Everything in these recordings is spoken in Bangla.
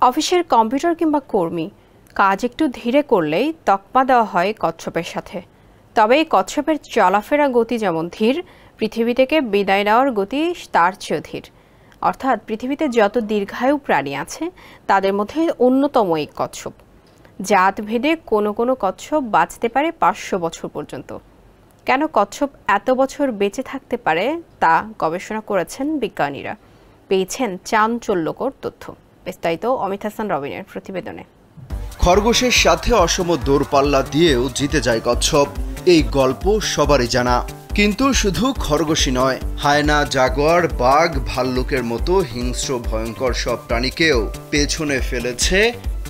অফিসের কম্পিউটার কিংবা কর্মী কাজ একটু ধীরে করলেই তকমা দেওয়া হয় কচ্ছপের সাথে। তবে এই কচ্ছপের চলাফেরা গতি যেমন ধীর, পৃথিবী থেকে বিদায় নেওয়ার গতি তার চেয়েও ধীর। অর্থাৎ পৃথিবীতে যত দীর্ঘায়ু প্রাণী আছে তাদের মধ্যে অন্যতম এই কচ্ছপ। জাত ভেদে কোনো কোনো কচ্ছপ বাঁচতে পারে 500 বছর পর্যন্ত। কেন কচ্ছপ এত বছর বেঁচে থাকতে পারে তা গবেষণা করেছেন বিজ্ঞানীরা, পেয়েছেন চাঞ্চল্যকর তথ্য। বিস্তারিত অমিত হাসান রবিনের প্রতিবেদনে। খরগোশের সাথে অসম দৌড়পাল্লা দিয়েও জিতে যায় কচ্ছপ, এই গল্প সবারই জানা। কিন্তু শুধু খরগোশই নয়, হায়না, জাগুয়ার, বাঘ, ভাল্লুকের মতো হিংস্র ভয়ঙ্কর সব প্রাণীকেও পেছনে ফেলেছে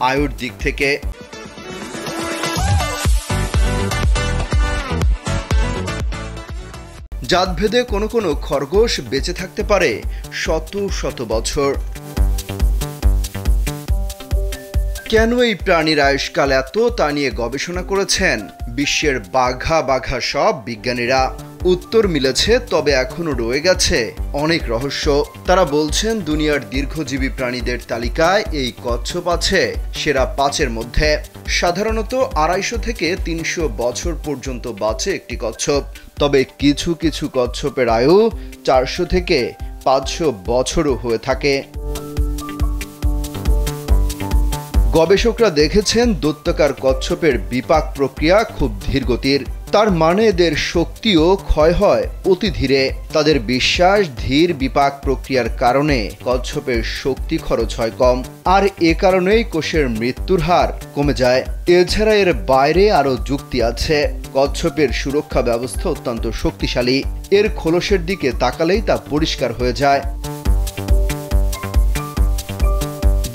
আয়ুর দিক থেকে। জাতভেদে কোনো কোনো খরগোশ বেঁচে থাকতে পারে শত শত বছর। কেন এই প্রাণীর আয়ুষ্কাল এত, তা নিয়ে গবেষণা করেছেন বিশ্বের বাঘা বাঘা সব বিজ্ঞানীরা। উত্তর মিলেছে, তবে এখনো রয়ে গেছে অনেক রহস্য। তারা বলছেন দুনিয়ার দীর্ঘজীবী প্রাণীদের তালিকায় এই কচ্ছপ আছে সেরা 5-এর মধ্যে। সাধারণত 250 থেকে 300 বছর পর্যন্ত বাঁচে একটি কচ্ছপ, তবে কিছু কিছু কচ্ছপের আয়ু 400 থেকে 500 বছরও হয়ে থাকে। গবেষকরা দেখেছেন দৈত্যাকার কচ্ছপের বিপাক প্রক্রিয়া খুব ধীরগতির। তার মানে এদের শক্তিও ক্ষয় হয় অতি ধীরে। তাদের বিশ্বাস, ধীর বিপাক প্রক্রিয়ার কারণে কচ্ছপের শক্তি খরচ হয় কম, আর এ কারণেই কোষের মৃত্যুর হার কমে যায়। এছাড়া এর বাইরে আরও যুক্তি আছে। কচ্ছপের সুরক্ষা ব্যবস্থা অত্যন্ত শক্তিশালী। এর খোলসের দিকে তাকালেই তা পরিষ্কার হয়ে যায়।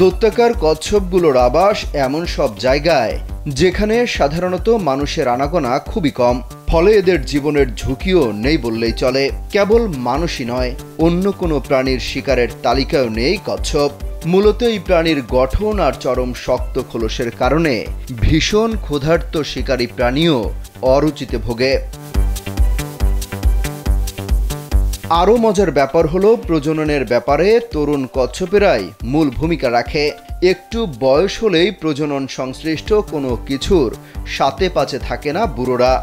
দৈত্যাকার কচ্ছপগুলোর আবাস এমন সব জায়গায় যেখানে সাধারণত মানুষের আনাগোনা খুবই কম, ফলে এদের জীবনের ঝুঁকিও নেই বললেই চলে। কেবল মানুষই নয়, অন্য কোনো প্রাণীর শিকারের তালিকায়ও নেই কচ্ছপ। মূলত এই প্রাণীর গঠন আর চরম শক্ত খোলসের কারণে ভীষণ ক্ষুধার্ত শিকারী প্রাণীও অরুচিতে ভোগে। আরও মজার ব্যাপার হলো, প্রজননের ব্যাপারে তরুণ কচ্ছপেরাই মূল ভূমিকা রাখে। একটু বয়স হলেই প্রজনন সংশ্লিষ্ট কোনো কিছুর সাথে পাচে থাকে না বুড়োরা।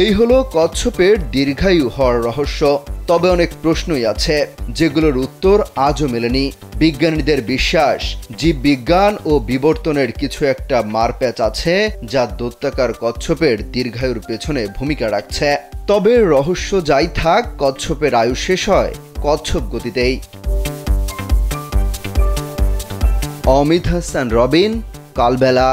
এই হলো কচ্ছপের দীর্ঘায়ু হওয়ার রহস্য। তবে অনেক প্রশ্নই আছে যেগুলোর উত্তর আজও মেলেনি। বিজ্ঞানীদের বিশ্বাস, জীববিজ্ঞান ও বিবর্তনের কিছু একটা মারপ্যাচ আছে যা দৈত্যাকার কচ্ছপের দীর্ঘায়ুর পেছনে ভূমিকা রাখছে। তবে রহস্য যাই থাক, কচ্ছপের আয়ু শেষ হয় কচ্ছপ গতিতেই। অমিত হাসান রবিন, কালবেলা।